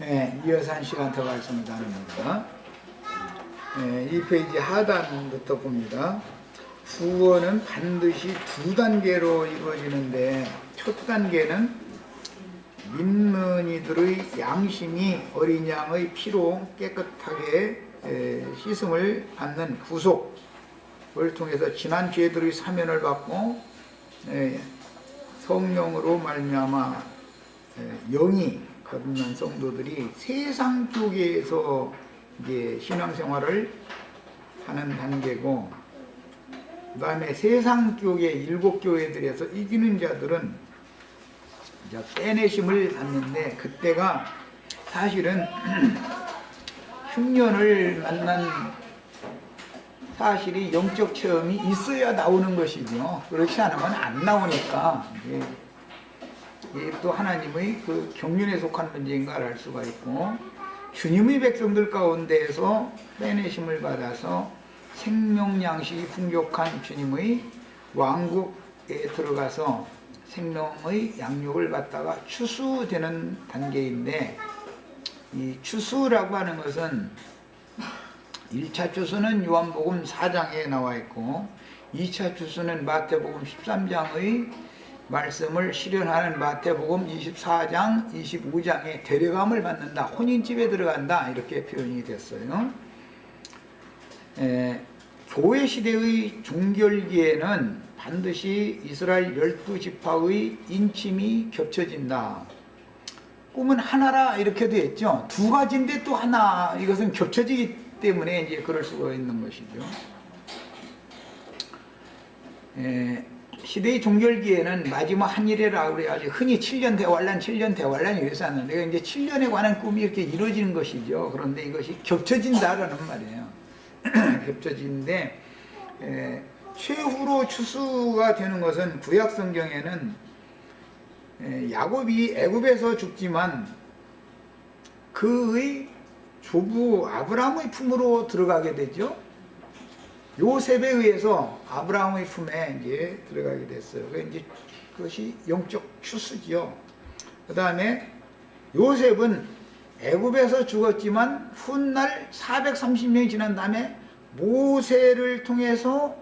이어서 한 시간 더 말씀을 나눕니다. 이 페이지 하단부터 봅니다. 구원은 반드시 두 단계로 이루어지는데, 첫 단계는 민문이들의 양심이 어린 양의 피로 깨끗하게 씻음을 받는 구속을 통해서 지난 죄들의 사면을 받고 성령으로 말미암아 영이 거듭난 성도들이 세상 교계에서 이제 신앙생활을 하는 단계고, 그 다음에 세상 교계 7교회들에서 이기는 자들은 이제 빼내심을 받는데, 그때가 사실은 흉년을 만난 사실이 영적 체험이 있어야 나오는 것이죠. 그렇지 않으면 안 나오니까 이게 또 하나님의 그 경륜에 속한 문제인가를 알 수가 있고, 주님의 백성들 가운데에서 빼내심을 받아서 생명 양식이 풍족한 주님의 왕국에 들어가서 생명의 양육을 받다가 추수되는 단계인데, 이 추수라고 하는 것은 1차 추수는 요한복음 4장에 나와 있고, 2차 추수는 마태복음 13장의 말씀을 실현하는 마태복음 24장, 25장에 데려감을 받는다, 혼인집에 들어간다, 이렇게 표현이 됐어요. 교회 시대의 종결기에는 반드시 이스라엘 12지파의 인침이 겹쳐진다. 꿈은 하나라 이렇게 되어 있죠. 두 가지인데 또 하나, 이것은 겹쳐지기 때문에 이제 그럴 수가 있는 것이죠. 시대의 종결기에는 마지막 한일이라고 그래야지, 흔히 7년 대환란, 7년 대환란이 왜 쌌는데, 이제 7년에 관한 꿈이 이렇게 이루어지는 것이죠. 그런데 이것이 겹쳐진다라는 말이에요. 겹쳐지는데, 최후로 추수가 되는 것은 구약 성경에는 야곱이 애굽에서 죽지만 그의 조부 아브라함의 품으로 들어가게 되죠. 요셉에 의해서 아브라함의 품에 이제 들어가게 됐어요. 이제 그것이 영적 추수지요. 그 다음에 요셉은 애굽에서 죽었지만 훗날 430년이 지난 다음에 모세를 통해서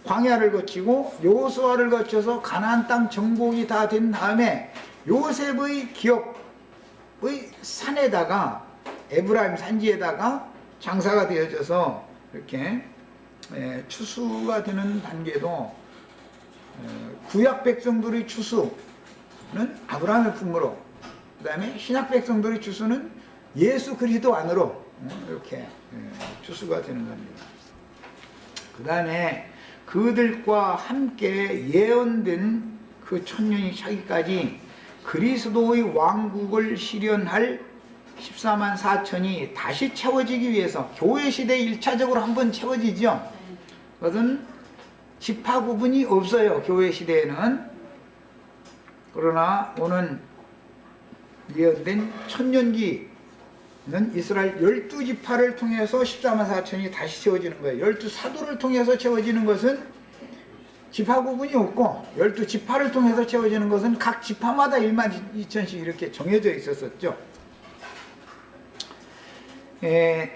광야를 거치고 여호수아를 거쳐서 가나안 땅 정복이 다 된 다음에 요셉의 기업의 산에다가, 에브라임 산지에다가 장사가 되어져서 이렇게 추수가 되는 단계도, 구약 백성들의 추수는 아브라함의 품으로, 그 다음에 신약 백성들의 추수는 예수 그리스도 안으로 이렇게 추수가 되는 겁니다. 그 다음에 그들과 함께 예언된 그 천년이 차기까지 그리스도의 왕국을 실현할 14만 4천이 다시 채워지기 위해서, 교회 시대에 1차적으로 한번 채워지죠. 그것은 지파 구분이 없어요, 교회 시대에는. 그러나 오는 예언된 천년기는 이스라엘 12지파를 통해서 14만 4천이 다시 채워지는 거예요. 12사도를 통해서 채워지는 것은 지파 구분이 없고, 12지파를 통해서 채워지는 것은 각 지파마다 1만 2천씩 이렇게 정해져 있었었죠. 이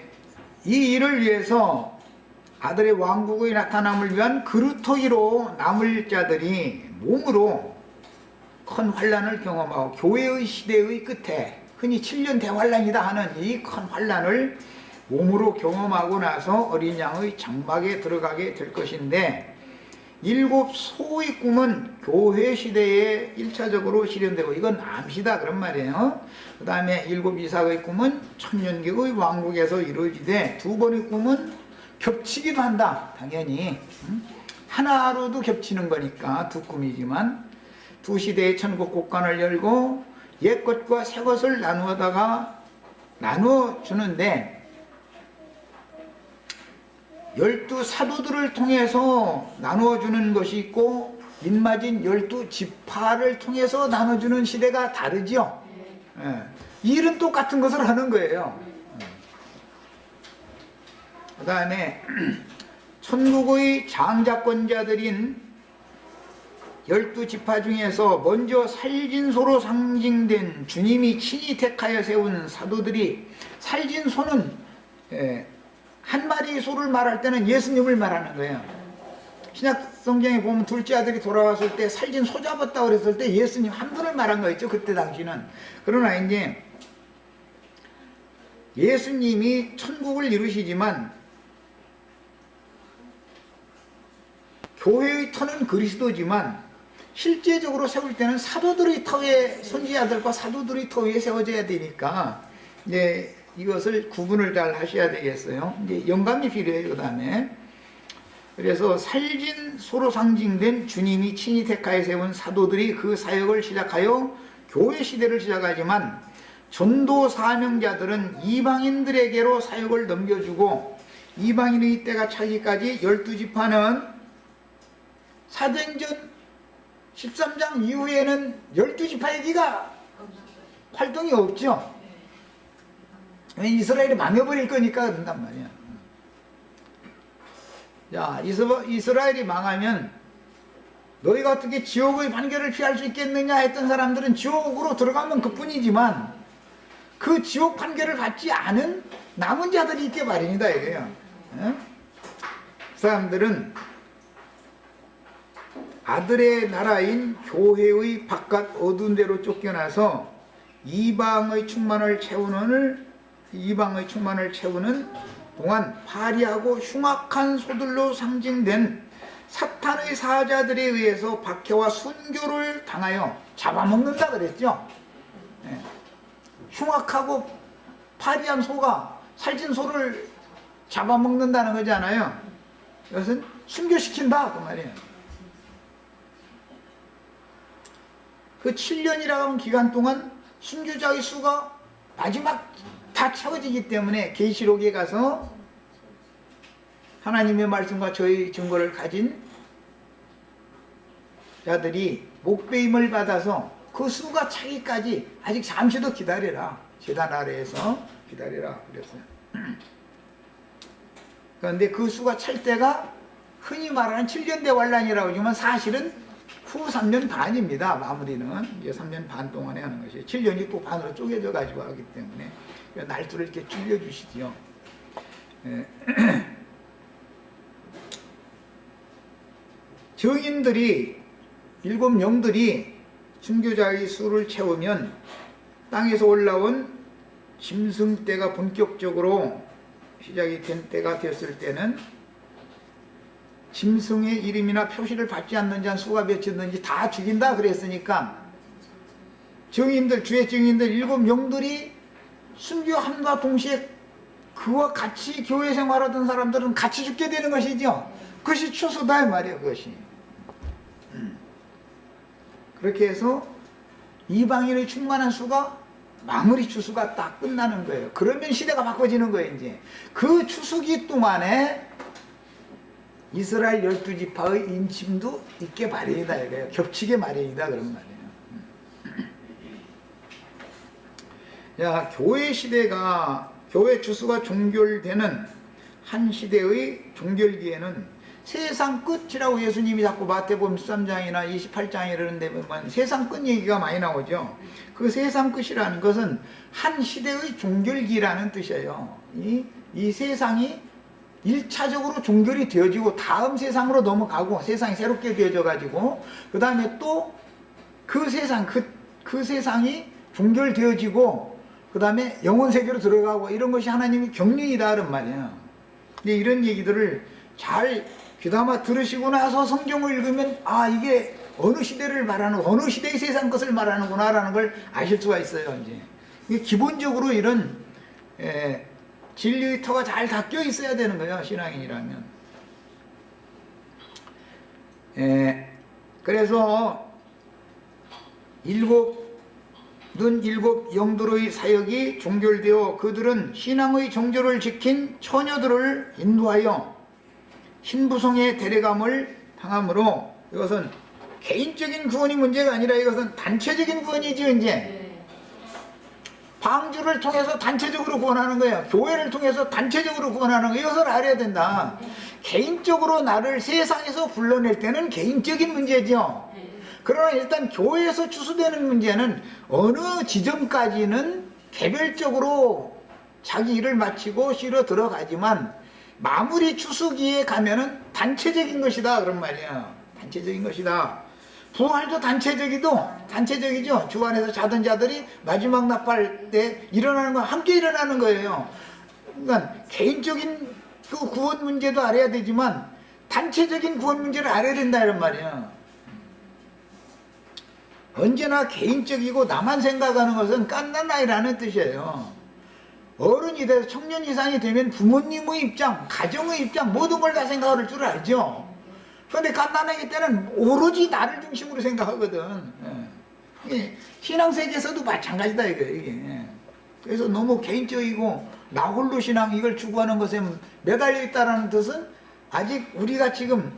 일을 위해서 아들의 왕국의 나타남을 위한 그루터기로 남을 자들이 몸으로 큰 환란을 경험하고, 교회의 시대의 끝에 흔히 7년 대환란이다 하는 이 큰 환란을 몸으로 경험하고 나서 어린 양의 장막에 들어가게 될 것인데, 7 소의 꿈은 교회 시대에 1차적으로 실현되고, 이건 암시다 그런 말이에요. 그 다음에 7 이삭의 꿈은 천년기의 왕국에서 이루어지되, 두 번의 꿈은 겹치기도 한다. 당연히 하나로도 겹치는 거니까 두 꿈이지만, 두 시대의 천국 곳간을 열고 옛 것과 새 것을 나누어 주는데, 12사도들을 통해서 나누어주는 것이 있고, 민맞은 12지파를 통해서 나눠주는 시대가 다르죠. 이 일은 똑같은 것을 하는 거예요. 그 다음에 천국의 장자권자들인 12지파 중에서 먼저 살진소로 상징된 주님이 친히 택하여 세운 사도들이, 살진소는 한 마리 소를 말할 때는 예수님을 말하는 거예요. 신약 성경에 보면 둘째 아들이 돌아왔을 때 살진소 잡았다고 그랬을 때 예수님 한 분을 말한 거였죠, 그때 당시는. 그러나 이제 예수님이 천국을 이루시지만 교회의 터는 그리스도지만 실제적으로 세울 때는 사도들의 터에, 선지자들과 사도들의 터에 세워져야 되니까 이제 이것을 구분을 잘 하셔야 되겠어요. 이제 영감이 필요해요. 그 다음에 그래서 살진소로 상징된 주님이 친히 택하여 세운 사도들이 그 사역을 시작하여 교회 시대를 시작하지만 전도 사명자들은 이방인들에게로 사역을 넘겨주고 이방인의 때가 차기까지 12지파는 사도행전 13장 이후에는 12지파 얘기가 활동이 없죠. 이스라엘이 망해버릴 거니까 그런단 말이야. 자, 이스라엘이 망하면 너희가 어떻게 지옥의 판결을 피할 수 있겠느냐 했던 사람들은 지옥으로 들어가면 그뿐이지만 그 지옥 판결을 받지 않은 남은 자들이 있게 마련이다 이거예요. 그 사람들은 아들의 나라인 교회의 바깥 어두운 데로 쫓겨나서 이방의 충만을 채우는 동안 파리하고 흉악한 소들로 상징된 사탄의 사자들에 의해서 박해와 순교를 당하여 잡아먹는다 그랬죠. 흉악하고 파리한 소가 살찐 소를 잡아먹는다는 거잖아요. 이것은 순교시킨다 그 말이에요. 그 7년이라고 하는 기간 동안 순교자의 수가 마지막 다 채워지기 때문에 계시록에 가서 하나님의 말씀과 저의 증거를 가진 자들이 목배임을 받아서 그 수가 차기까지 아직 잠시 더 기다려라. 제단 아래에서 기다려라 그랬어요. 그런데 그 수가 찰 때가 흔히 말하는 7년 대환란이라고 하지만 사실은 후 3년 반입니다. 마무리는 이제 3년 반 동안에 하는 것이에요. 7년이 또 반으로 쪼개져 가지고 하기 때문에 날짜를 이렇게 줄여주시지요. 정인들이 7영들이 순교자의 수를 채우면 땅에서 올라온 짐승 때가 본격적으로 시작이 된 때가 됐을 때는 짐승의 이름이나 표시를 받지 않는 자는 수가 몇이든지 다 죽인다 그랬으니까 증인들, 주의 증인들 7영들이 순교함과 동시에 그와 같이 교회 생활하던 사람들은 같이 죽게 되는 것이죠. 그것이 추수다 이 말이에요. 그것이 그렇게 해서 이방인의 충만한 수가 마무리 추수가 딱 끝나는 거예요. 그러면 시대가 바꿔지는 거예요. 이제 그 추수기 동안에 이스라엘 12지파의 인침도 있게 마련이다 이거예요. 겹치게 마련이다 그런 말이에요. 야, 교회 시대가, 교회 추수가 종결되는 한 시대의 종결기에는 세상 끝이라고 예수님이 자꾸 마태복음 13장이나 28장에 이러는데 보면 세상 끝 얘기가 많이 나오죠. 그 세상 끝이라는 것은 한 시대의 종결기라는 뜻이에요. 이 세상이 1차적으로 종결이 되어지고 다음 세상으로 넘어가고 세상이 새롭게 되어져 가지고 그 다음에 또 그 세상, 그 세상이 종결되어지고 그 다음에 영혼 세계로 들어가고 이런 것이 하나님의 경륜이다 그런 말이에요. 근데 이런 얘기들을 잘 귀담아 들으시고 나서 성경을 읽으면 아 이게 어느 시대를 말하는, 어느 시대의 세상 것을 말하는구나 라는 걸 아실 수가 있어요. 이제 이게 기본적으로 이런 진리의 터가 잘 닦여 있어야 되는 거예요. 신앙인이라면. 그래서 일곱 영들의 사역이 종결되어 그들은 신앙의 정조를 지킨 처녀들을 인도하여 신부성에 데려감을 당하므로 이것은 개인적인 구원이 문제가 아니라 이것은 단체적인 구원이죠. 이제 방주를 통해서 단체적으로 구원하는 거예요. 교회를 통해서 단체적으로 구원하는 거예요. 이것을 알아야 된다. 개인적으로 나를 세상에서 불러낼 때는 개인적인 문제죠. 그러나 일단 교회에서 추수되는 문제는 어느 지점까지는 개별적으로 자기 일을 마치고 쉬러 들어가지만 마무리 추수기에 가면은 단체적인 것이다 그런 말이야. 단체적인 것이다. 부활도 단체적이죠. 주 안에서 자던 자들이 마지막 나팔 때 일어나는 건 함께 일어나는 거예요. 그러니까 개인적인 그 구원 문제도 알아야 되지만 단체적인 구원 문제를 알아야 된다 이런 말이야. 언제나 개인적이고 나만 생각하는 것은 깐난아이라는 뜻이에요. 어른이 돼서 청년 이상이 되면 부모님의 입장, 가정의 입장 모든 걸 다 생각할 줄 알죠. 그런데 깐난아이 때는 오로지 나를 중심으로 생각하거든. 예. 신앙세계에서도 마찬가지다 이게. 그래서 너무 개인적이고 나 홀로 신앙 이걸 추구하는 것에 매달려 있다는 뜻은 아직 우리가 지금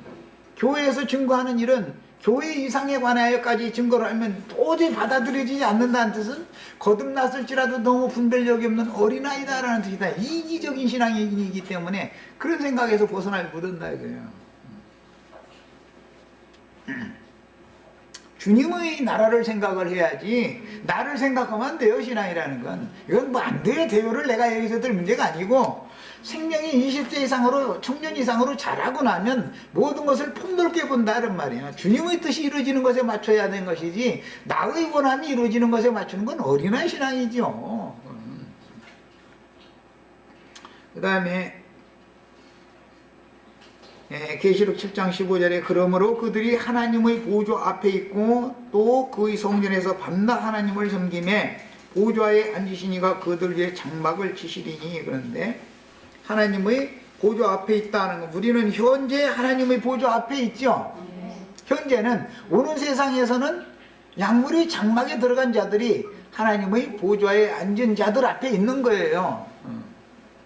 교회에서 증거하는 일은 교회 이상에 관하여까지 증거를 하면 도저히 받아들여지지 않는다는 뜻은 거듭났을지라도 너무 분별력이 없는 어린아이다라는 뜻이다. 이기적인 신앙이기 때문에 그런 생각에서 벗어나지 못한다 이거예요. 주님의 나라를 생각을 해야지 나를 생각하면 안 돼요. 신앙이라는 건 이건 뭐 안 돼요. 대우를 내가 여기서 들 문제가 아니고 생명이 20세 이상으로 청년 이상으로 자라고 나면 모든 것을 폭넓게 본다는 말이야. 주님의 뜻이 이루어지는 것에 맞춰야 되는 것이지 나의 원함이 이루어지는 것에 맞추는 건 어린아이 신앙이죠. 그 다음에 계시록 7장 15절에 그러므로 그들이 하나님의 보좌 앞에 있고 또 그의 성전에서 밤낮 하나님을 섬기매 보좌에 앉으시니가 그들 위에 장막을 치시리니. 그런데 하나님의 보좌 앞에 있다는 거, 우리는 현재 하나님의 보좌 앞에 있죠. 현재는 오는 세상에서는 약물이 장막에 들어간 자들이 하나님의 보좌에 앉은 자들 앞에 있는 거예요.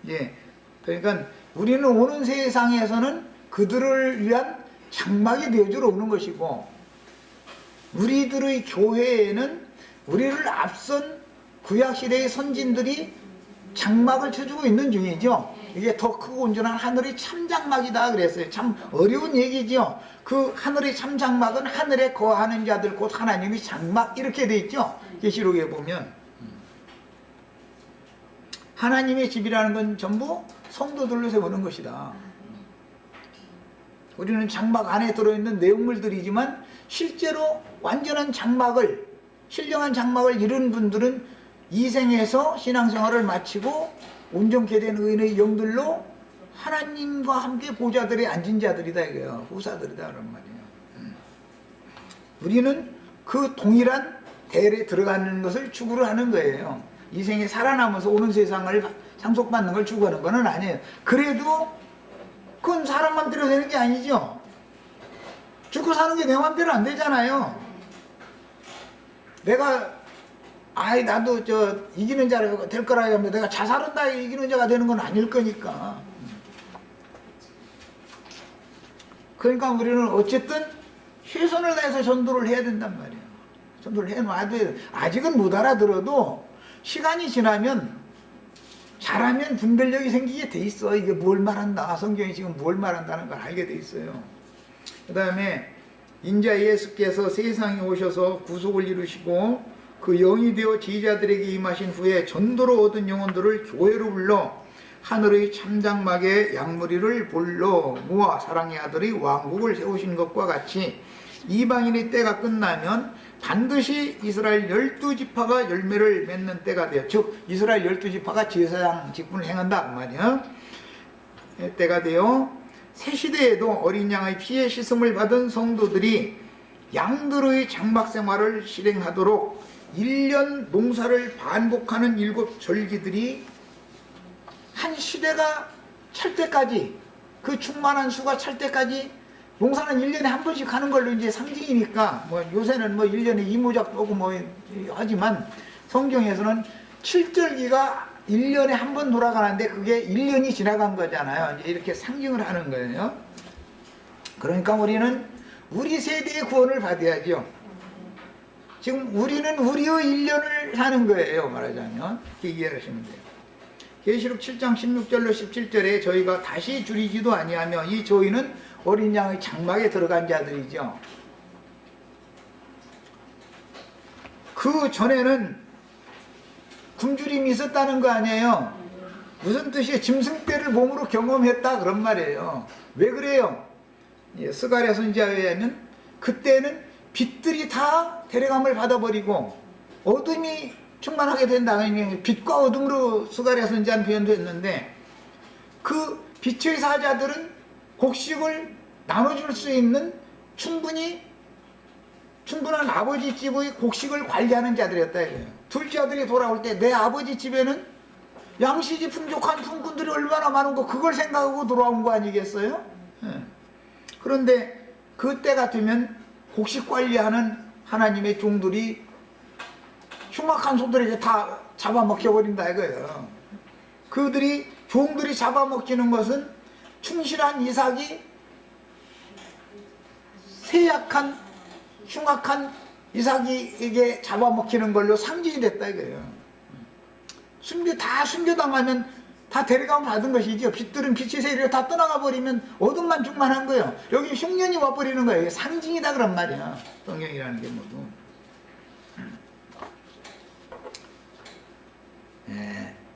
예. 그러니까 우리는 오는 세상에서는 그들을 위한 장막이 되어주러 오는 것이고, 우리들의 교회에는 우리를 앞선 구약시대의 선진들이 장막을 쳐주고 있는 중이죠. 이게 더 크고 온전한 하늘의 참장막이다 그랬어요. 참 어려운 얘기죠. 그 하늘의 참장막은 하늘에 거하는 자들 곧 하나님의 장막 이렇게 돼 있죠. 계시록에 보면 하나님의 집이라는 건 전부 성도들로 세우는 것이다. 우리는 장막 안에 들어있는 내용물들이지만 실제로 완전한 장막을, 신령한 장막을 이룬 분들은 이 생에서 신앙생활을 마치고 온전케 된 의인의 영들로 하나님과 함께 보좌들에 앉은 자들이다 이거예요. 후사들이다 그런 말이에요. 우리는 그 동일한 대열에 들어가는 것을 추구를 하는 거예요. 이 생에 살아남아서 오는 세상을 상속받는 걸 추구하는 건 아니에요. 그래도 그건 사람 맘대로 되는 게 아니죠. 죽고 사는 게 내 맘대로 안 되잖아요. 내가 나도 이기는 자가 될 거라 하면 내가 자살은 다 이기는 자가 되는 건 아닐 거니까. 그러니까 우리는 어쨌든 최선을 다해서 전도를 해야 된단 말이에요. 전도를 해놔야 돼. 아직은 못 알아들어도 시간이 지나면 잘하면 분별력이 생기게 돼 있어. 이게 뭘 말한다, 성경이 지금 뭘 말한다는 걸 알게 돼 있어요. 그 다음에 인자 예수께서 세상에 오셔서 구속을 이루시고 그 영이 되어 지휘자들에게 임하신 후에 전도로 얻은 영혼들을 교회로 불러 하늘의 참장막에 양무리를 볼로 모아 사랑의 아들의 왕국을 세우신 것과 같이 이방인의 때가 끝나면 반드시 이스라엘 12지파가 열매를 맺는 때가 되어, 즉 이스라엘 12지파가 제사장 직분을 행한다 그 말이야. 때가 되어 새 시대에도 어린 양의 피에 씻음을 받은 성도들이 양들의 장막 생활을 실행하도록 1년 농사를 반복하는 7절기들이 한 시대가 찰 때까지, 그 충만한 수가 찰 때까지, 농사는 1년에 한 번씩 하는 걸로 이제 상징이니까, 요새는 1년에 이모작도 오고 하지만 성경에서는 7절기가 1년에 한 번 돌아가는데 그게 1년이 지나간 거잖아요. 이제 이렇게 상징을 하는 거예요. 그러니까 우리는 우리 세대의 구원을 받아야죠. 지금 우리는 우리의 1년을 사는 거예요. 말하자면 이렇게 이해하시면 돼요. 계시록 7장 16절로 17절에 저희가 다시 줄이지도 아니하며 이 저희는 어린 양의 장막에 들어간 자들이죠. 그 전에는 굶주림이 있었다는 거 아니에요. 무슨 뜻이에요? 짐승떼를 몸으로 경험했다 그런 말이에요. 왜 그래요? 스가랴 선지자에는 그때는 빛들이 다 데려감을 받아버리고 어둠이 충만하게 된다. 빛과 어둠으로 스가랴 선지자는 표현도 했는데, 그 빛의 사자들은 곡식을 나눠줄 수 있는 충분한 아버지 집의 곡식을 관리하는 자들이었다 이거예요. 둘째 아들이 돌아올 때 내 아버지 집에는 양식이 풍족한 품꾼들이 얼마나 많은 거, 그걸 생각하고 돌아온 거 아니겠어요? 그런데 그때 같으면 곡식 관리하는 하나님의 종들이 흉악한 소들에게 다 잡아먹혀버린다 이거예요. 종들이 잡아먹히는 것은 충실한 이삭이 세약한 흉악한 이삭에게 잡아먹히는 걸로 상징이 됐다 이거예요. 다 숨겨당하면 다 데려가면 받은 것이죠. 빛들은 빛이 세리로 다 떠나가 버리면 어둠만 충만한 거예요. 여기 흉년이 와버리는 거예요. 상징이다 그런 말이야. 성경이라는 게 모두.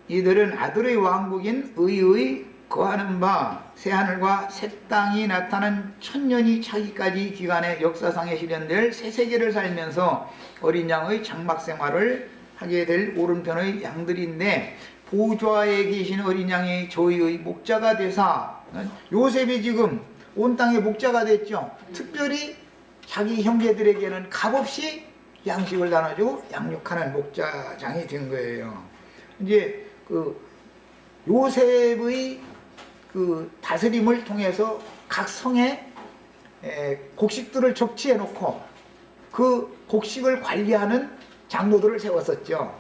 이들은 아들의 왕국인 의의 거하는 바 새하늘과 새 땅이 나타난 천년이 차기까지 기간의 역사상에 실현될 새 세계를 살면서 어린 양의 장막 생활을 하게 될 오른편의 양들인데, 보좌에 계신 어린 양이 저희의 목자가 되사, 요셉이 지금 온 땅의 목자가 됐죠. 특별히 자기 형제들에게는 값없이 양식을 나눠주고 양육하는 목자장이 된 거예요. 이제 그 요셉의 그 다스림을 통해서 각 성에 곡식들을 적치해 놓고 그 곡식을 관리하는 장로들을 세웠었죠.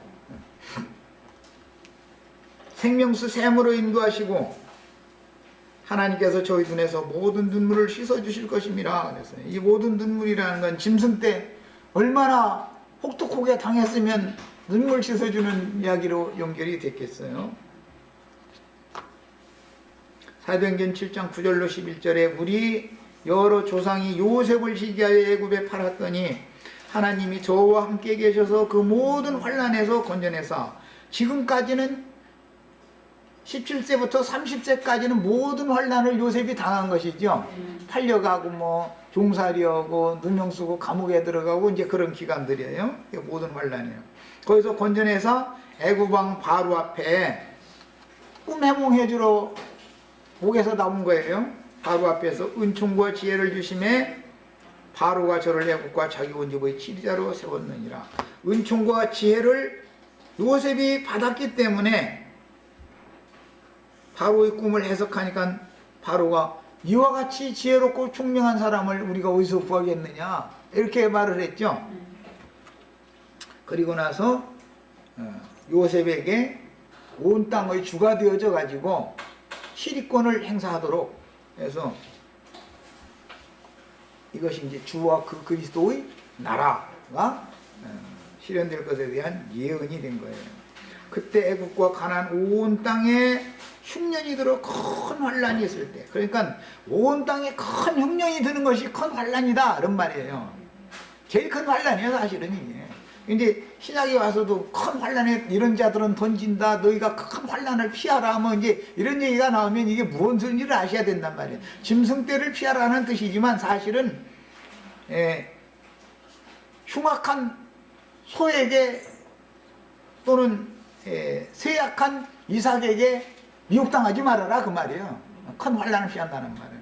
생명수 샘으로 인도하시고 하나님께서 저희 눈에서 모든 눈물을 씻어주실 것입니다. 그래서 이 모든 눈물이라는 건 짐승 때 얼마나 혹독하게 당했으면 눈물 씻어주는 이야기로 연결이 됐겠어요. 사도행전 7장 9절로 11절에 우리 여러 조상이 요셉을 시기하여 애굽에 팔았더니 하나님이 저와 함께 계셔서 그 모든 환난에서 건져내사, 지금까지는 17세부터 30세까지는 모든 환난을 요셉이 당한 것이죠. 팔려가고 종살이하고 누명 쓰고 감옥에 들어가고 이제 그런 기간들이에요. 모든 환난이에요. 거기서 건져내서 애굽 왕 바로 앞에 꿈 해몽해주러 목에서 나온 거예요. 바로 앞에서 은총과 지혜를 주심에 바로가 저를 애국과 자기 온 집의 지리자로 세웠느니라. 은총과 지혜를 요셉이 받았기 때문에 바로의 꿈을 해석하니까 바로가 이와 같이 지혜롭고 총명한 사람을 우리가 어디서 구하겠느냐 이렇게 말을 했죠. 그리고 나서 요셉에게 온 땅의 주가 되어져 가지고 시리권을 행사하도록 해서 이것이 이제 주와 그 그리스도의 나라가 실현될 것에 대한 예언이 된 거예요. 그때 애국과 가나안 온 땅에 흉년이 들어 큰 환란이 있을 때, 그러니까 온 땅에 큰 흉년이 드는 것이 큰 환란이다 이런 말이에요. 제일 큰 환란이에요 사실은 이게. 근데 신약에 와서도 큰 환란에 이런 자들은 던진다, 너희가 큰 환란을 피하라 하면 이제 이런 얘기가 나오면 이게 무슨 소리인지를 아셔야 된단 말이에요. 짐승떼를 피하라는 뜻이지만 사실은 흉악한 소에게 또는 쇠약한 이삭에게 미혹당하지 말아라 그 말이에요. 큰 환란을 피한다는 말은.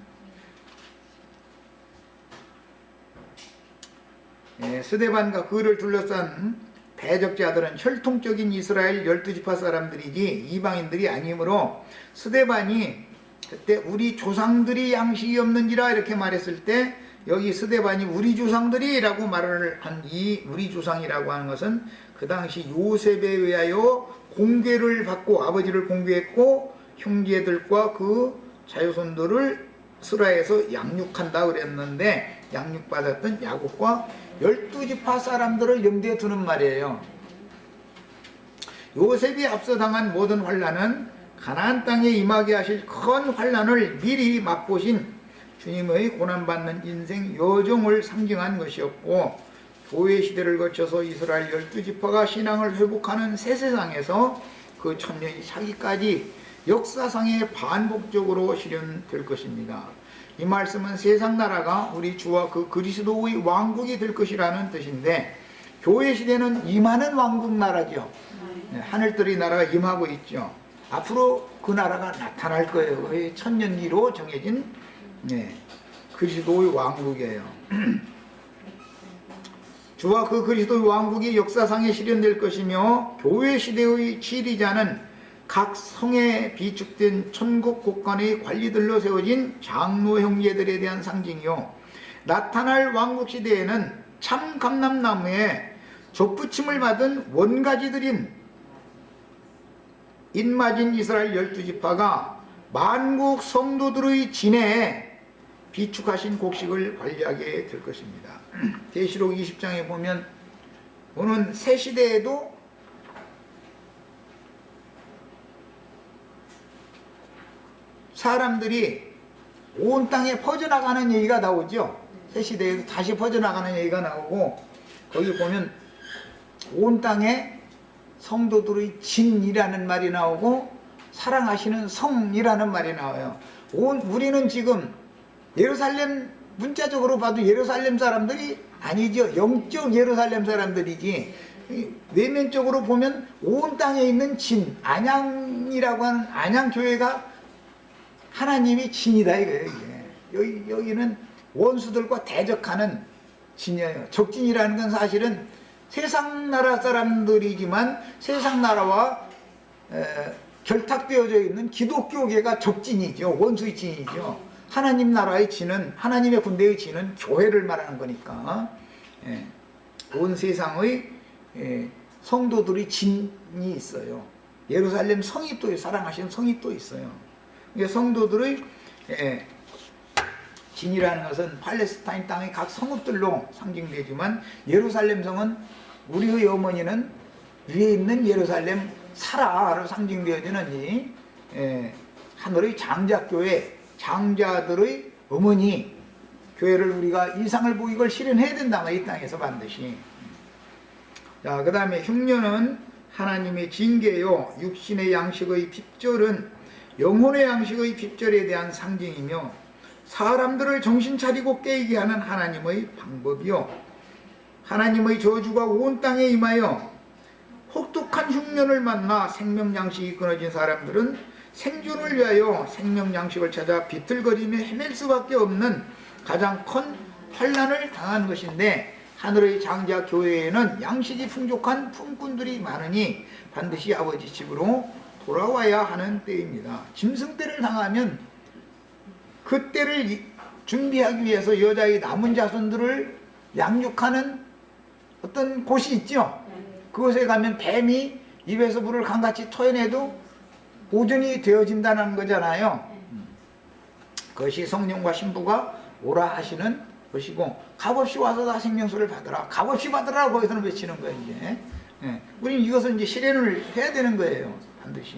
스데반과 그를 둘러싼 대적자들은 혈통적인 이스라엘 12지파 사람들이지 이방인들이 아니므로 스데반이 그때 우리 조상들이 양식이 없는지라 이렇게 말했을 때 여기 스데반이 우리 조상들이라고 말을 한 이 우리 조상이라고 하는 것은 그 당시 요셉에 의하여 공개를 받고 아버지를 공개했고 형제들과 그 자손들을 스라에서 양육한다 그랬는데 양육받았던 야곱과 12지파 사람들을 염두에 두는 말이에요. 요셉이 앞서 당한 모든 환난은 가나안 땅에 임하게 하실 큰 환난을 미리 맛보신 주님의 고난받는 인생 여정을 상징한 것이었고, 고해 시대를 거쳐서 이스라엘 12지파가 신앙을 회복하는 새 세상에서 그 천년이 차기까지 역사상에 반복적으로 실현될 것입니다. 이 말씀은 세상 나라가 우리 주와 그 그리스도의 왕국이 될 것이라는 뜻인데, 교회 시대는 임하는 왕국 나라죠. 하늘들의 나라가 임하고 있죠. 앞으로 그 나라가 나타날 거예요. 거의 천년기로 정해진 그리스도의 왕국이에요. 주와 그 그리스도의 왕국이 역사상에 실현될 것이며, 교회 시대의 지리자는 각 성에 비축된 천국 곳간의 관리들로 세워진 장로 형제들에 대한 상징이요, 나타날 왕국 시대에는 참 감람나무에 접붙임을 받은 원가지들인 인마진 이스라엘 12지파가 만국 성도들의 진해에 비축하신 곡식을 관리하게 될 것입니다. 계시록 20장에 보면 오는 새 시대에도 사람들이 온 땅에 퍼져나가는 얘기가 나오죠. 새 시대에도 다시 퍼져나가는 얘기가 나오고, 거기 보면 온 땅에 성도들의 진이라는 말이 나오고 사랑하시는 성이라는 말이 나와요. 우리는 지금 예루살렘, 문자적으로 봐도 예루살렘 사람들이 아니죠. 영적 예루살렘 사람들이지, 외면적으로 보면 온 땅에 있는 진, 안양이라고 하는 안양교회가 하나님이 진이다 이거예요. 이게. 여기는 원수들과 대적하는 진이에요. 적진이라는 건 사실은 세상 나라 사람들이지만 세상 나라와 결탁되어져 있는 기독교계가 적진이죠. 원수의 진이죠. 하나님 나라의 진은, 하나님의 군대의 진은 교회를 말하는 거니까, 온 세상의 성도들의 진이 있어요. 예루살렘 성이 또 사랑하시는 성이 또 있어요. 성도들의 진이라는 것은 팔레스타인 땅의 각 성읍들로 상징되지만, 예루살렘 성은 우리의 어머니는 위에 있는 예루살렘 사라로 상징되어지는 이 하늘의 장자교회, 장자들의 어머니 교회를 우리가 이상을 보고 이걸 실현해야 된다, 이 땅에서 반드시. 자, 그 다음에 흉년은 하나님의 징계요, 육신의 양식의 핍절은 영혼의 양식의 핍절에 대한 상징이며, 사람들을 정신 차리고 깨게 하는 하나님의 방법이요, 하나님의 저주가 온 땅에 임하여 혹독한 흉년을 만나 생명 양식이 끊어진 사람들은 생존을 위하여 생명 양식을 찾아 비틀거리며 헤맬 수밖에 없는 가장 큰 환난을 당한 것인데, 하늘의 장자 교회에는 양식이 풍족한 품꾼들이 많으니 반드시 아버지 집으로 돌아와야 하는 때입니다. 짐승 때를 당하면 그 때를 준비하기 위해서 여자의 남은 자손들을 양육하는 어떤 곳이 있죠. 그곳에 가면 뱀이 입에서 물을 강같이 토해내도 보존이 되어진다는 거잖아요. 그것이 성령과 신부가 오라 하시는 것이고, 값없이 와서 다 생명수를 받으라, 값없이 받으라고 거기서는 외치는 거예요. 이제 우리는 이것을 이제 실현을 해야 되는 거예요, 반드시.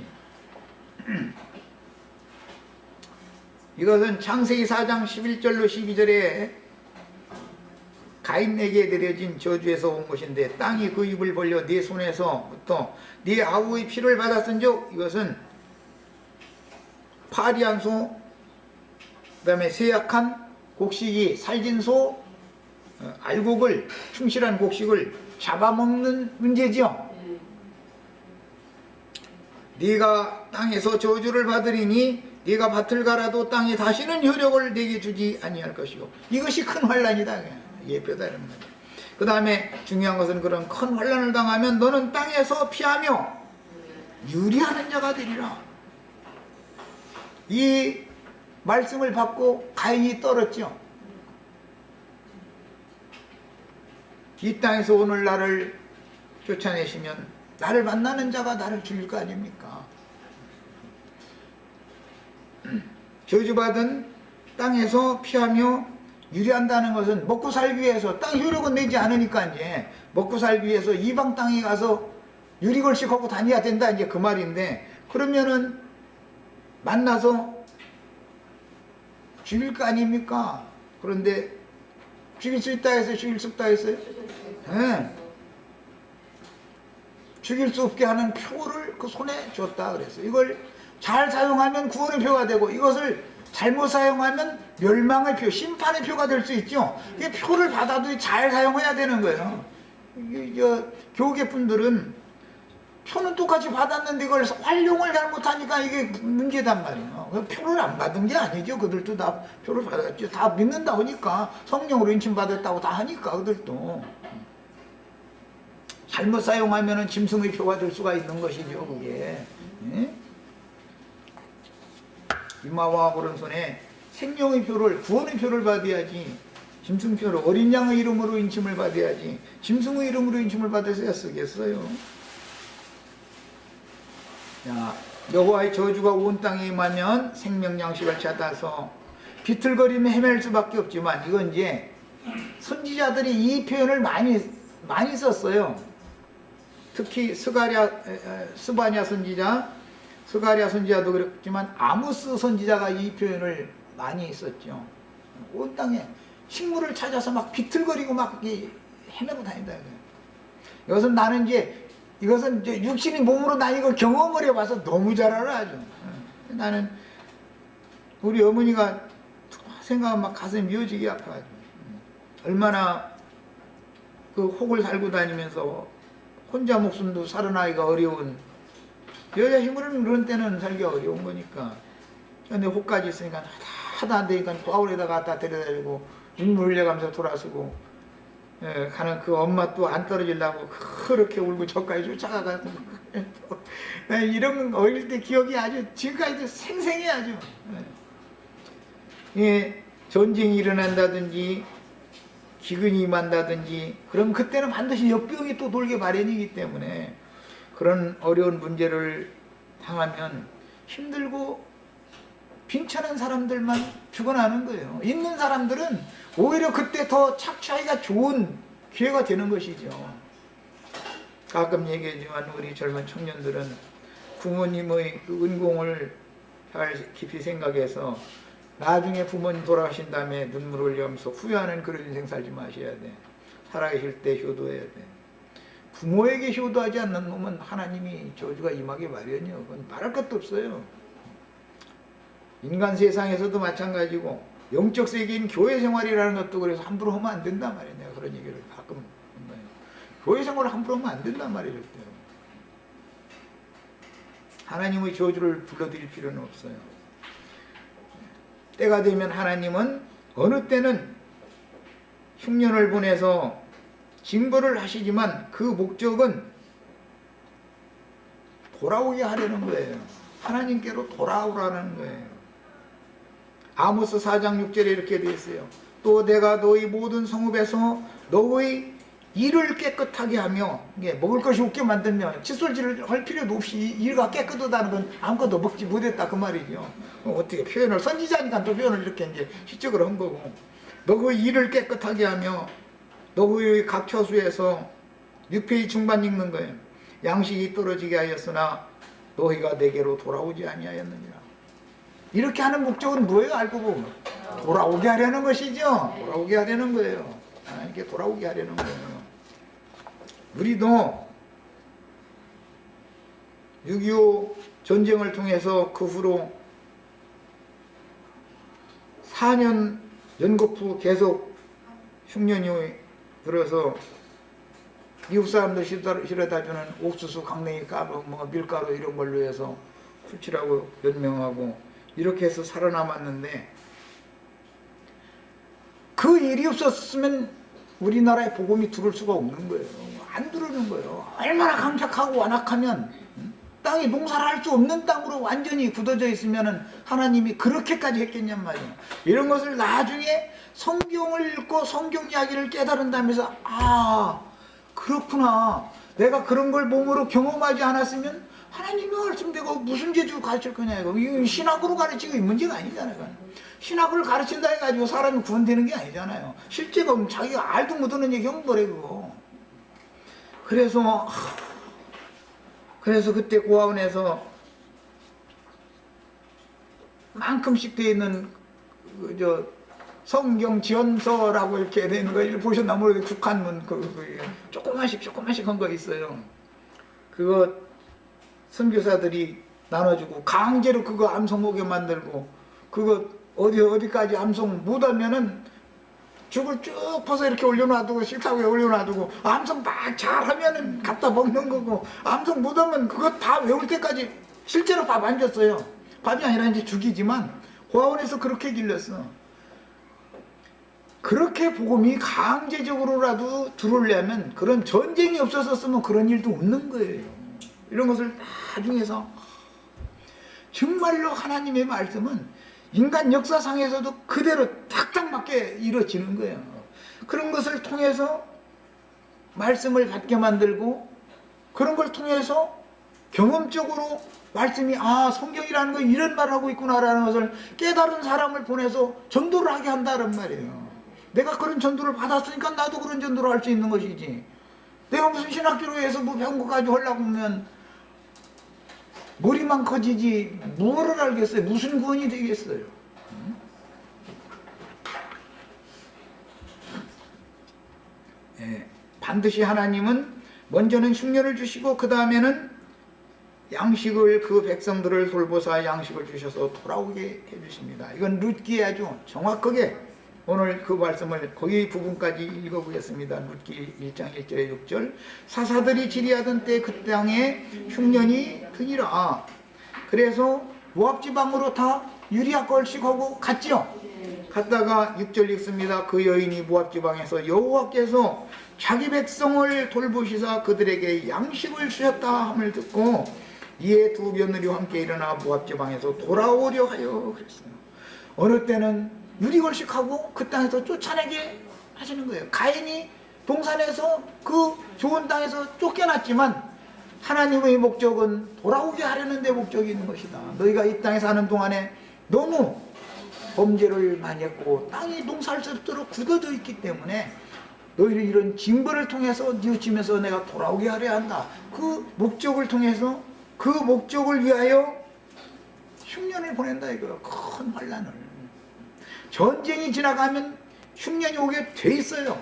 이것은 창세기 4장 11절로 12절에 가인에게 내려진 저주에서 온 것인데, 땅이 그 입을 벌려 네 손에서부터 네 아우의 피를 받았은즉, 이것은 파리한 소, 그 다음에 쇠약한 곡식이 살진 소, 알곡을, 충실한 곡식을 잡아먹는 문제죠. 네가 땅에서 저주를 받으리니 네가 밭을 갈아도 땅에 다시는 효력을 내게 주지 아니할 것이고, 이것이 큰 환난이다, 예표다 이런 거죠. 그 다음에 중요한 것은, 그런 큰 환난을 당하면 너는 땅에서 피하며 유리하는 자가 되리라. 이 말씀을 받고 가인이 떨었죠. 이 땅에서 오늘 나를 쫓아내시면 나를 만나는 자가 나를 죽일 거 아닙니까? 저주받은 땅에서 피하며 유리한다는 것은 먹고 살기 위해서, 땅 효력은 내지 않으니까 이제 먹고 살기 위해서 이방 땅에 가서 유리걸식하고 다녀야 된다, 이제 그 말인데, 그러면은 만나서 죽일 거 아닙니까? 그런데 죽일 수 있다 해서 죽일 수 없다 했어요? 예. 죽일 수 없게 하는 표를 그 손에 줬다 그랬어요. 이걸 잘 사용하면 구원의 표가 되고 이것을 잘못 사용하면 멸망의 표, 심판의 표가 될 수 있죠. 이 표를 받아도 잘 사용해야 되는 거예요. 교계 분들은 표는 똑같이 받았는데 이걸 활용을 잘못하니까 이게 문제단 말이에요. 표를 안 받은 게 아니죠. 그들도 다 표를 받았죠. 다 믿는다 하니까 성령으로 인침받았다고 다 하니까 그들도 잘못 사용하면 짐승의 표가 될 수가 있는 것이죠. 그게 이마와 오른손에 생명의 표를 구원의 표를 받아야지 짐승표를 어린 양의 이름으로 인침을 받아야지 짐승의 이름으로 인침을 받아서야 쓰겠어요. 자, 여호와의 저주가 온 땅에 임하면 생명 양식을 찾아서 비틀거리며 헤맬 수밖에 없지만 이건 이제 선지자들이 이 표현을 많이 썼어요. 특히 스바냐 선지자, 스가랴 선지자도 그렇지만 아모스 선지자가 이 표현을 많이 썼죠. 온 땅에 식물을 찾아서 막 비틀거리고 막 헤매고 다닌다. 이것은 이제 육신이 몸으로 나 이걸 경험을 해봐서 너무 잘 알아 아주. 나는 우리 어머니가 생각하면 막 가슴이 미어지게 아파가지고 얼마나 그 혹을 달고 다니면서 혼자 목숨도 살아나기가 어려운 여자 힘으로는 그런 때는 살기가 어려운 거니까. 근데 혹까지 있으니까 하다 안 되니까 과울에다가 갖다 데려다주고 눈물 흘려가면서 돌아서고 가는 그 엄마 또 안 떨어지려고 그렇게 울고 저까지 쫓아가고 이런 어릴 때 기억이 아주 지금까지도 생생해 아주. 전쟁이 일어난다든지 기근이 임한다든지 그럼 그때는 반드시 역병이 또 돌게 마련이기 때문에 그런 어려운 문제를 당하면 힘들고 빈천한 사람들만 죽어나는 거예요. 있는 사람들은 오히려 그때 더 착취하기가 좋은 기회가 되는 것이죠. 가끔 얘기하지만 우리 젊은 청년들은 부모님의 그 은공을 잘 깊이 생각해서 나중에 부모님 돌아가신 다음에 눈물을 흘리면서 후회하는 그런 인생 살지 마셔야 돼. 살아계실 때 효도해야 돼. 부모에게 효도하지 않는 놈은 하나님이 저주가 임하기 마련이요. 그건 말할 것도 없어요. 인간 세상에서도 마찬가지고 영적 세계인 교회 생활이라는 것도 그래서 함부로 하면 안 된단 말이에요. 내가 그런 얘기를 가끔 하는 거예요. 교회 생활을 함부로 하면 안 된단 말이에요. 하나님의 저주를 불러드릴 필요는 없어요. 때가 되면 하나님은 어느 때는 흉년을 보내서 징벌을 하시지만 그 목적은 돌아오게 하려는 거예요. 하나님께로 돌아오라는 거예요. 아모스 4장 6절에 이렇게 되어 있어요. 또 내가 너희 모든 성읍에서 너희 일을 깨끗하게 하며 먹을 것이 없게 만들며 칫솔질을 할 필요도 없이 일가 깨끗하다는 건 아무것도 먹지 못했다 그 말이죠. 어떻게 표현을 선지자니까 또 표현을 이렇게 이제 시적으로 한 거고 너희 일을 깨끗하게 하며 너희 각 처수에서 6페이지 중반 읽는 거예요. 양식이 떨어지게 하였으나 너희가 내게로 돌아오지 아니하였느니라. 이렇게 하는 목적은 뭐예요? 알고 보면 돌아오게 하려는 것이죠. 돌아오게 하려는 거예요. 하나님께 돌아오게 하려는 거예요. 우리도 6.25 전쟁을 통해서 그 후로 4년 연거푸 계속 흉년이 들어서 미국 사람들 실어다주는 옥수수, 강냉이 가루, 밀가루 이런 걸로 해서 풀칠하고 연명하고 이렇게 해서 살아남았는데 그 일이 없었으면 우리나라에 복음이 들어올 수가 없는 거예요. 안 들어오는 거예요. 얼마나 강력하고 완악하면 땅이 농사를 할 수 없는 땅으로 완전히 굳어져 있으면 하나님이 그렇게까지 했겠냔 말이에요. 이런 것을 나중에 성경을 읽고 성경 이야기를 깨달은다면서 아 그렇구나. 내가 그런 걸 몸으로 경험하지 않았으면 하나님의 말씀대로 무슨 재주 가르칠 거냐 이거. 이거 신학으로 가르치고 문제가 아니잖아요. 신학을 가르친다 해가지고 사람이 구원되는 게 아니잖아요. 실제가 자기가 알도 못하는 얘기 하면 뭐래 그거. 그래서 그때 고아원에서 만큼씩 되어 있는 성경 지원서라고 이렇게 되는 거 보셨나 모르겠는데 국한문 조그마씩 한 거 있어요. 그거 선교사들이 나눠주고 강제로 그거 암송 오게 만들고 그거 어디까지 암송 못하면은 죽을 쭉 퍼서 이렇게 올려놔두고 식탁 위에 올려놔두고 암송 막 잘하면은 갖다 먹는 거고 암송 못하면 그거 다 외울 때까지 실제로 밥 안 줬어요. 밥이 아니라 이제 죽이지만 고아원에서 그렇게 길렀어. 그렇게 복음이 강제적으로라도 들어오려면 그런 전쟁이 없었으면 그런 일도 없는 거예요. 이런 것을 나중에서 정말로 하나님의 말씀은 인간 역사상에서도 그대로 딱딱 맞게 이루어지는 거예요. 그런 것을 통해서 말씀을 받게 만들고 그런 걸 통해서 경험적으로 말씀이 성경이라는 거 이런 말을 하고 있구나라는 것을 깨달은 사람을 보내서 전도를 하게 한다는 말이에요. 내가 그런 전도를 받았으니까 나도 그런 전도를 할 수 있는 것이지. 내가 무슨 신학교로해서 뭐 배운 것까지 하려고 하면 머리만 커지지 뭐를 알겠어요? 무슨 구원이 되겠어요? 반드시 하나님은 먼저는 흉년을 주시고 그 다음에는 양식을 그 백성들을 돌보사 양식을 주셔서 돌아오게 해주십니다. 이건 룻기에 아주 정확하게 오늘 그 말씀을 거기 부분까지 읽어보겠습니다. 룻기 1장 1절에 6절 사사들이 지리하던 때 그 땅에 흉년이 드니라. 그래서 모압 지방으로 다 유리아 걸식하고 갔지요. 갔다가 6절 읽습니다. 그 여인이 모압 지방에서 여호와께서 자기 백성을 돌보시사 그들에게 양식을 주셨다 함을 듣고 이에 두 며느리와 함께 일어나 모압 지방에서 돌아오려 하여 그랬어요. 어느 때는 유리걸식하고 그 땅에서 쫓아내게 하시는 거예요. 가인이 동산에서 그 좋은 땅에서 쫓겨났지만 하나님의 목적은 돌아오게 하려는 데 목적이 있는 것이다. 너희가 이 땅에 사는 동안에 너무 범죄를 많이 했고 땅이 농사할 수 없도록 굳어져 있기 때문에 너희를 이런 징벌을 통해서 뉘우치면서 내가 돌아오게 하려 한다. 그 목적을 통해서 그 목적을 위하여 흉년을 보낸다 이거예요. 큰 환난을. 전쟁이 지나가면 흉년이 오게 돼 있어요.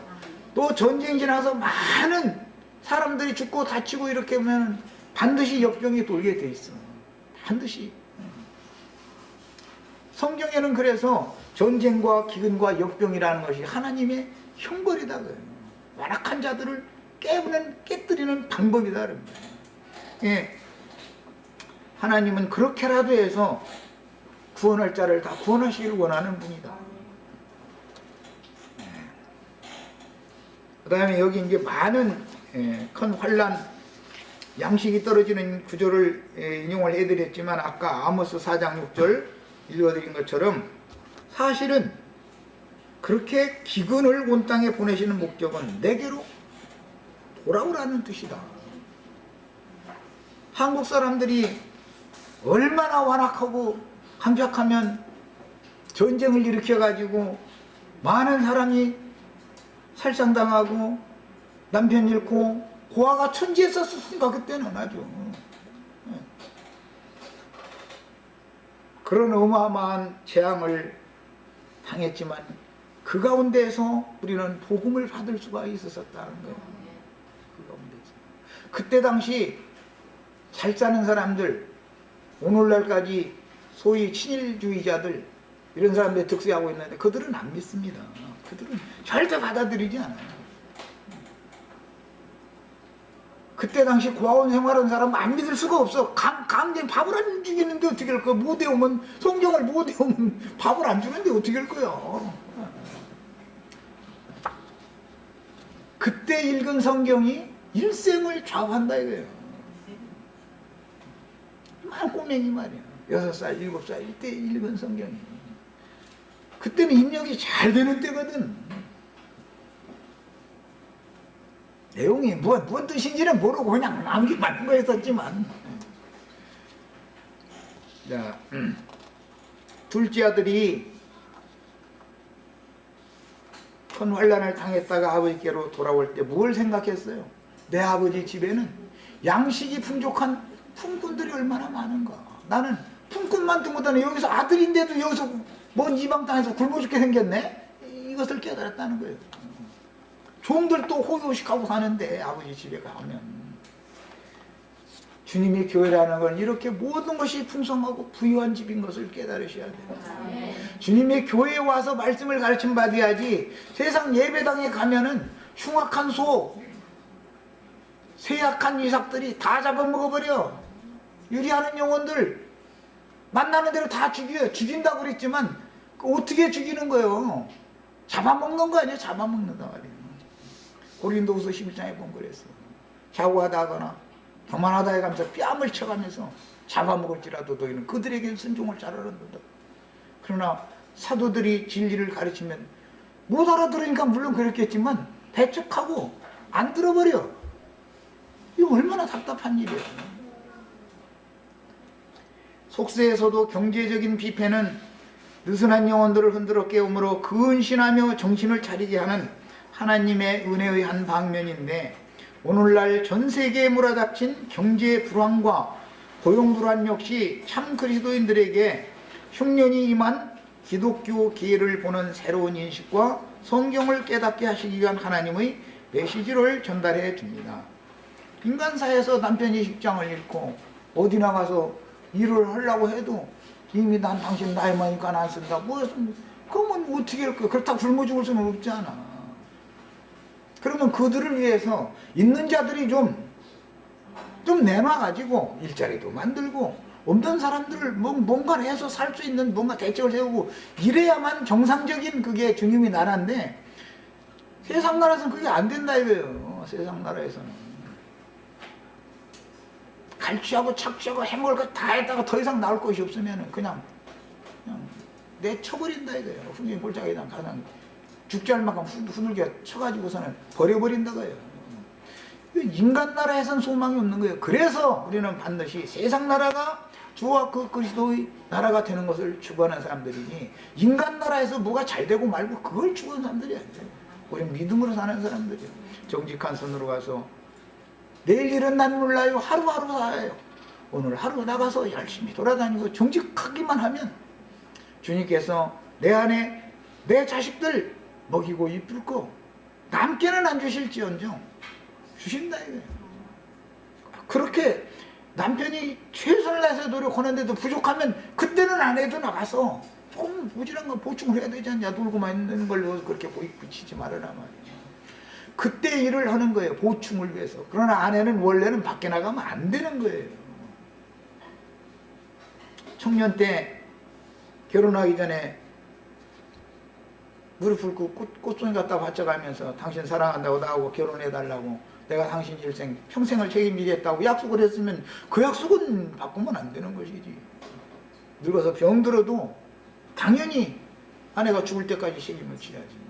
또 전쟁이 지나서 많은 사람들이 죽고 다치고 이렇게 하면 반드시 역병이 돌게 돼 있어. 반드시. 성경에는 그래서 전쟁과 기근과 역병이라는 것이 하나님의 형벌이다 그래요. 완악한 자들을 깨뜨리는 방법이다 그럽니다. 예. 하나님은 그렇게라도 해서 구원할 자를 다 구원하시기를 원하는 분이다. 그 다음에 여기 이제 많은 큰 환란, 양식이 떨어지는 구조를 인용을 해드렸지만 아까 아모스 4장 6절 읽어드린 것처럼 사실은 그렇게 기근을 온 땅에 보내시는 목적은 내게로 돌아오라는 뜻이다. 한국 사람들이 얼마나 완악하고 함작하면 전쟁을 일으켜가지고 많은 사람이 살상당하고 남편 잃고 고아가 천지했었으니까 그때는 아주 그런 어마어마한 재앙을 당했지만 그 가운데에서 우리는 복음을 받을 수가 있었다는 거예요. 그 가운데서. 그때 당시 잘 사는 사람들, 오늘날까지 소위 친일주의자들 이런 사람들이 득세하고 있는데 그들은 안 믿습니다. 그들은 절대 받아들이지 않아요. 그때 당시 고아원 생활하는 사람은 안 믿을 수가 없어. 강제 밥을 안 주겠는데 어떻게 할 거야. 못 외우면 성경을 못 외우면 밥을 안 주는데 어떻게 할 거야. 그때 읽은 성경이 일생을 좌우한다 이거예요. 만 꼬맹이 말이야. 6살, 7살 이때 읽은 성경이. 그때는 입력이 잘 되는 때거든. 내용이 뭔 뜻인지는 모르고 그냥 남기 맞는 거였었지만. 자, 둘째 아들이 큰 환난을 당했다가 아버지께로 돌아올 때 뭘 생각했어요? 내 아버지 집에는 양식이 풍족한 품꾼들이 얼마나 많은가. 나는 품꾼만 든 못하네. 여기서 아들인데도 여기서 먼 이방 땅에서 굶어 죽게 생겼네. 이것을 깨달았다는 거예요. 종들도 호요식하고 사는데 아버지 집에 가면 주님의 교회라는 건 이렇게 모든 것이 풍성하고 부유한 집인 것을 깨달으셔야 돼요. 주님의 교회에 와서 말씀을 가르침 받아야지 세상 예배당에 가면은 흉악한 소, 쇠약한 이삭들이 다 잡아먹어버려. 유리하는 영혼들 만나는 대로 다 죽여요. 죽인다고 그랬지만 어떻게 죽이는 거예요? 잡아먹는 거 아니에요? 잡아먹는다 말이에요. 고린도후서 11장에 보면 그랬어. 좌우하다 하거나 교만하다 해가면서 뺨을 쳐가면서 잡아먹을지라도 너희는 그들에게 순종을 잘하는도다. 그러나 사도들이 진리를 가르치면 못 알아들으니까 물론 그랬겠지만 배척하고 안 들어버려. 이거 얼마나 답답한 일이에요. 속세에서도 경제적인 비패는 느슨한 영혼들을 흔들어 깨우므로 근신하며 정신을 차리게 하는 하나님의 은혜의 한 방면인데, 오늘날 전 세계에 몰아닥친 경제 불황과 고용 불안 역시 참 그리스도인들에게 흉년이 임한 기독교 기회를 보는 새로운 인식과 성경을 깨닫게 하시기 위한 하나님의 메시지를 전달해 줍니다. 인간사에서 남편이 직장을 잃고 어디 나가서 일을 하려고 해도 이미 난 당신 나이 많으니까 안 쓴다. 그러면 어떻게 할까? 그렇다고 굶어 죽을 수는 없잖아. 그러면 그들을 위해서 있는 자들이 좀 내놔가지고 일자리도 만들고 없는 사람들을 뭔가를 해서 살 수 있는 뭔가 대책을 세우고 이래야만 정상적인 그게 주님이 나라인데, 세상 나라에서는 그게 안 된다 이거예요. 세상 나라에서는 갈취하고 착취하고 해먹을 거 다 했다가 더 이상 나올 것이 없으면 그냥 내쳐버린다 이거예요. 후진 골짜기에다 가장 죽지 않을 만큼 후들겨 쳐가지고서는 버려버린다고요. 인간 나라에선 소망이 없는 거예요. 그래서 우리는 반드시 세상 나라가 주와 그 그리스도의 나라가 되는 것을 추구하는 사람들이니, 인간 나라에서 뭐가 잘 되고 말고 그걸 추구하는 사람들이 아니에요. 우리는 믿음으로 사는 사람들이에요. 정직한 손으로 가서 내일 일은 난 몰라요. 하루하루 살아요. 오늘 하루 나가서 열심히 돌아다니고 정직하기만 하면 주님께서 내 안에 내 자식들 먹이고 이쁠 거 남께는 안 주실지언정 주신다 이거예요. 그렇게 남편이 최선을 다해서 노력하는데도 부족하면 그때는 아내도 나가서 조금 무질한 거 보충을 해야 되지 않냐. 놀고만 있는 걸로 그렇게 붙이지 말아라 말이에요. 그때 일을 하는 거예요. 보충을 위해서. 그러나 아내는 원래는 밖에 나가면 안 되는 거예요. 청년 때 결혼하기 전에 무릎을 꿇고 꽃송이 갖다 바쳐가면서 당신 사랑한다고 나하고 결혼해달라고, 내가 당신 일생 평생을 책임지겠다고 약속을 했으면 그 약속은 바꾸면 안 되는 것이지. 늙어서 병들어도 당연히 아내가 죽을 때까지 책임을 져야지.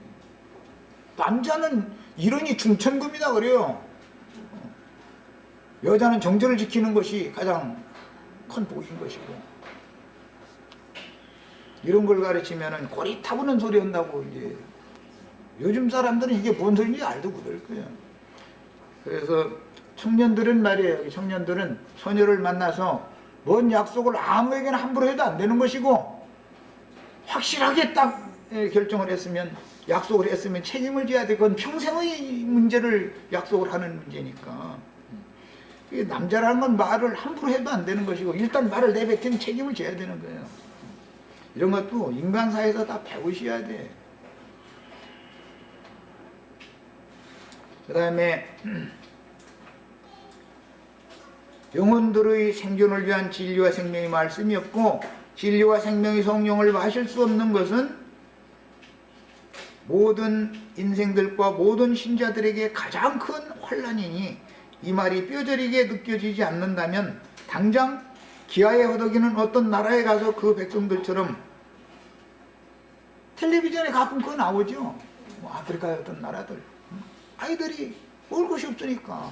남자는 일원이 중천금이다 그래요. 여자는 정절을 지키는 것이 가장 큰 복인 것이고, 이런 걸 가르치면은 고리 타부는 소리 한다고 이제 요즘 사람들은 이게 뭔 소리인지 알도 못할 거예요. 그래서 청년들은 말이에요. 청년들은 처녀를 만나서 뭔 약속을 아무에게나 함부로 해도 안 되는 것이고, 확실하게 딱 결정을 했으면, 약속을 했으면 책임을 져야 돼. 그건 평생의 문제를 약속을 하는 문제니까. 남자라는 건 말을 함부로 해도 안 되는 것이고, 일단 말을 내뱉으면 책임을 져야 되는 거예요. 이런 것도 인간사에서 다 배우셔야 돼. 그 다음에 영혼들의 생존을 위한 진리와 생명의 말씀이 없고, 진리와 생명의 성령을 마실 수 없는 것은 모든 인생들과 모든 신자들에게 가장 큰 환난이니, 이 말이 뼈저리게 느껴지지 않는다면 당장 기아에 허덕이는 어떤 나라에 가서 그 백성들처럼, 텔레비전에 가끔 그거 나오죠. 아프리카의 어떤 나라들 아이들이 먹을 것이 없으니까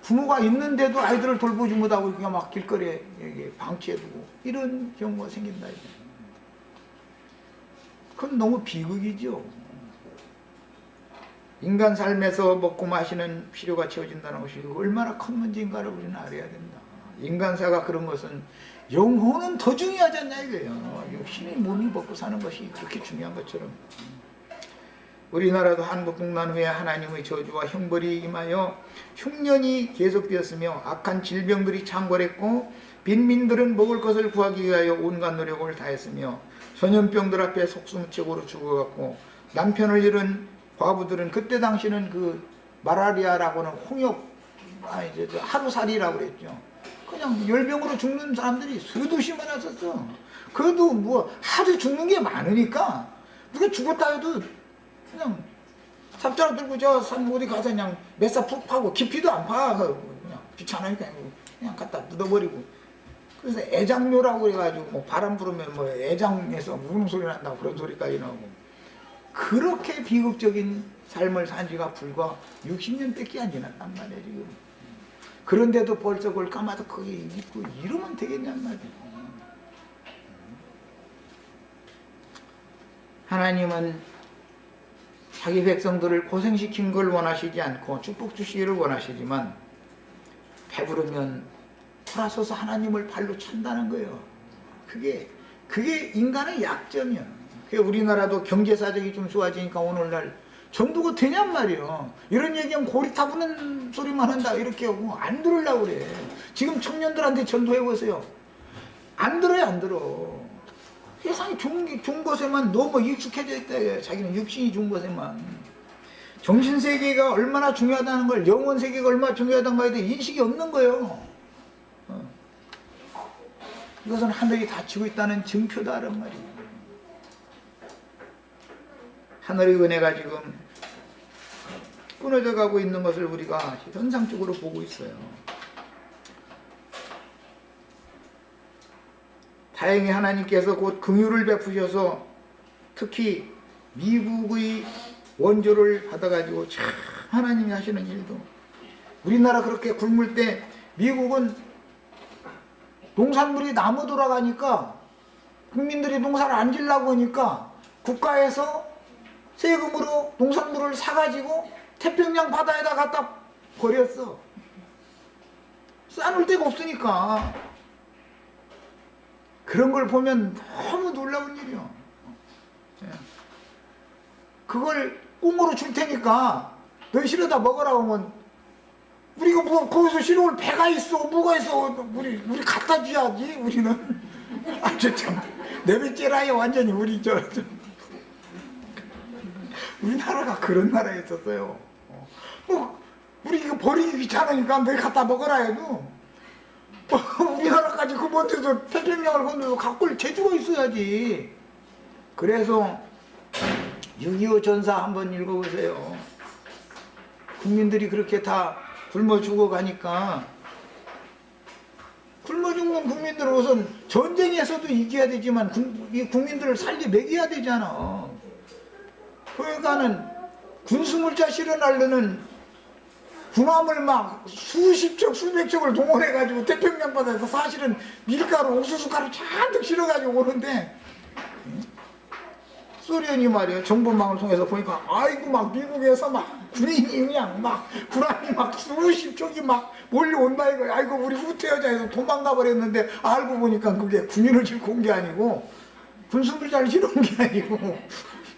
부모가 있는데도 아이들을 돌보지 못하고 그냥 막 길거리에 방치해두고 이런 경우가 생긴다. 그건 너무 비극이죠. 인간 삶에서 먹고 마시는 필요가 채워진다는 것이 얼마나 큰 문제인가를 우리는 알아야 된다. 인간사가 그런 것은 영혼은 더 중요하지 않냐 이거예요. 육신이 몸이 먹고 사는 것이 그렇게 중요한 것처럼 우리나라도 한국 국난 후에 하나님의 저주와 형벌이 임하여 흉년이 계속되었으며 악한 질병들이 창궐했고 빈민들은 먹을 것을 구하기 위하여 온갖 노력을 다했으며 전염병들 앞에 속수무책으로 죽어갔고 남편을 잃은 과부들은 그때 당시는 그 마라리아라고는 홍역 하루살이라고 그랬죠. 그냥 열병으로 죽는 사람들이 수두시 많았었어. 그래도 뭐 하도 죽는 게 많으니까 누가 죽었다 해도 그냥 삽자루 들고 저 산 어디 가서 그냥 몇사 푹 파고 깊이도 안 파. 그냥 귀찮으니까 그냥 갖다 묻어버리고. 그래서 애장묘라고 그래가지고 뭐 바람 불으면 뭐 애장에서 우는 소리 난다고 그런 소리까지 나오고. 그렇게 비극적인 삶을 산 지가 불과 60년밖에 안 지났단 말이야 지금. 그런데도 벌써 그걸 까마득하게 입고 이러면 되겠냔 말이야. 하나님은 자기 백성들을 고생시킨 걸 원하시지 않고 축복 주시기를 원하시지만 배부르면 돌아서서 하나님을 발로 찬다는 거예요. 그게 인간의 약점이야. 우리나라도 경제사정이 좀 좋아지니까 오늘날 전도가 되냔 말이에요. 이런 얘기하면 고리 타부는 소리만 한다 이렇게 하고 안 들으려고 그래. 지금 청년들한테 전도해보세요. 안 들어요, 안 들어. 세상이 좋은 것에만 너무 익숙해져 있다. 자기는 육신이 좋은 것에만. 정신세계가 얼마나 중요하다는 걸, 영혼세계가 얼마나 중요하다는 거에 대해 인식이 없는 거예요. 이것은 하늘이 닫히고 있다는 증표다란 말이에요. 하늘의 은혜가 지금 끊어져 가고 있는 것을 우리가 현상적으로 보고 있어요. 다행히 하나님께서 곧 긍휼을 베푸셔서 특히 미국의 원조를 받아가지고 참 하나님이 하시는 일도 우리나라 그렇게 굶을 때 미국은 농산물이 남아 돌아가니까 국민들이 농사를 안 지려고 하니까 국가에서 세금으로 농산물을 사가지고 태평양 바다에다 갖다 버렸어. 싸놓을 데가 없으니까. 그런 걸 보면 너무 놀라운 일이요. 그걸 꽁으로 줄 테니까 너희 실어다 먹으라고 하면 우리가 뭐 거기서 실어올 배가 있어 뭐가 있어 우리 갖다 줘야지 우리는. 아주 참 내배째라요 완전히 우리 우리나라가 그런 나라에 있었어요. 뭐 우리 이거 버리기 귀찮으니까 너희 갖다 먹으라 해도 우리나라까지 그 먼저서 태평양을 건너서 갖고 제주가 있어야지. 그래서 6.25 전사 한번 읽어보세요. 국민들이 그렇게 다 굶어 죽어가니까 굶어 죽는 국민들은 우선 전쟁에서도 이겨야 되지만 이 국민들을 살게 먹여야 되잖아. 그러니까는 군수물자 실어나려는 군함을 막 수십 척 수백 척을 동원해가지고 태평양 바다에서 사실은 밀가루 옥수수가루 잔뜩 실어가지고 오는데 소련이 말이에요. 정보망을 통해서 보니까 아이고 막 미국에서 막 군인이 그냥 막 군함이 막 수십 척이 막 몰려온다 이거. 아이고 우리 후퇴 여자에서 도망가 버렸는데 알고 보니까 그게 군인을 싣고 온 게 아니고 군수물자를 실어 온 게 아니고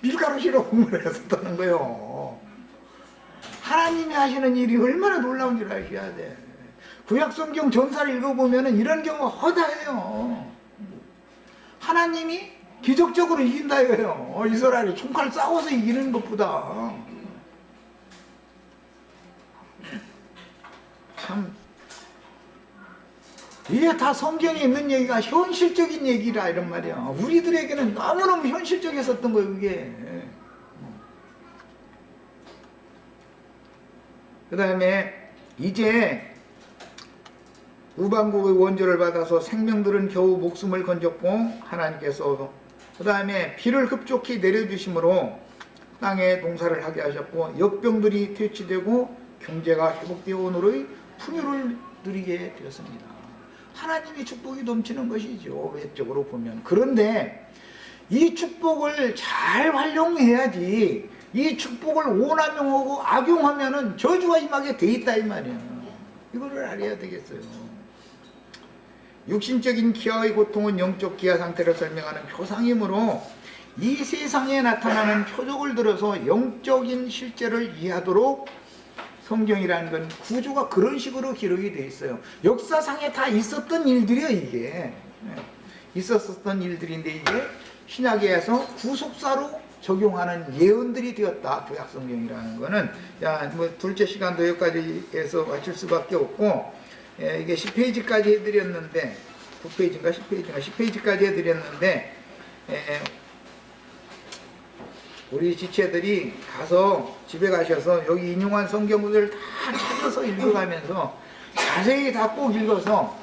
밀가루 실어 온 거였었다는 거예요. 하나님이 하시는 일이 얼마나 놀라운 줄 아셔야 돼. 구약성경 전사를 읽어보면 이런 경우가 허다해요. 하나님이 기적적으로 이긴다 이거예요. 이스라엘이 총칼 싸워서 이기는 것보다. 참 이게 다 성경에 있는 얘기가 현실적인 얘기라 이런 말이야. 우리들에게는 너무너무 현실적이었던 거예요 그게. 그 다음에 이제 우방국의 원조를 받아서 생명들은 겨우 목숨을 건졌고 하나님께서 그 다음에 비를 급속히 내려주심으로 땅에 농사를 하게 하셨고 역병들이 퇴치되고 경제가 회복되어 오늘의 풍요를 누리게 되었습니다. 하나님의 축복이 넘치는 것이죠 외적으로 보면. 그런데 이 축복을 잘 활용해야지 이 축복을 오남용하고 악용하면은 저주가 임하게 돼 있다 이 말이야. 이거를 알아야 되겠어요. 육신적인 기아의 고통은 영적 기아 상태를 설명하는 표상이므로 이 세상에 나타나는 표적을 들어서 영적인 실제를 이해하도록 성경이라는 건 구조가 그런 식으로 기록이 되어 있어요. 역사상에 다 있었던 일들이에요, 이게. 있었던 일들인데 이게 신약에서 구속사로 적용하는 예언들이 되었다. 구약성경이라는 거는. 야, 뭐 둘째 시간도 여기까지 해서 마칠 수밖에 없고, 이게 10페이지까지 해드렸는데 9페이지인가 10페이지인가 10페이지까지 해드렸는데 우리 지체들이 가서 집에 가셔서 여기 인용한 성경들을 다 찾아서 읽어가면서 자세히 다 꼭 읽어서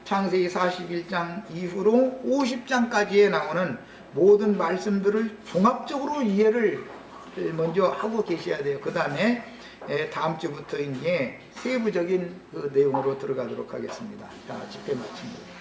창세기 41장 이후로 50장까지에 나오는 모든 말씀들을 종합적으로 이해를 먼저 하고 계셔야 돼요. 그 다음에 다음 주부터 이제 세부적인 그 내용으로 들어가도록 하겠습니다. 자, 집회 마칩니다.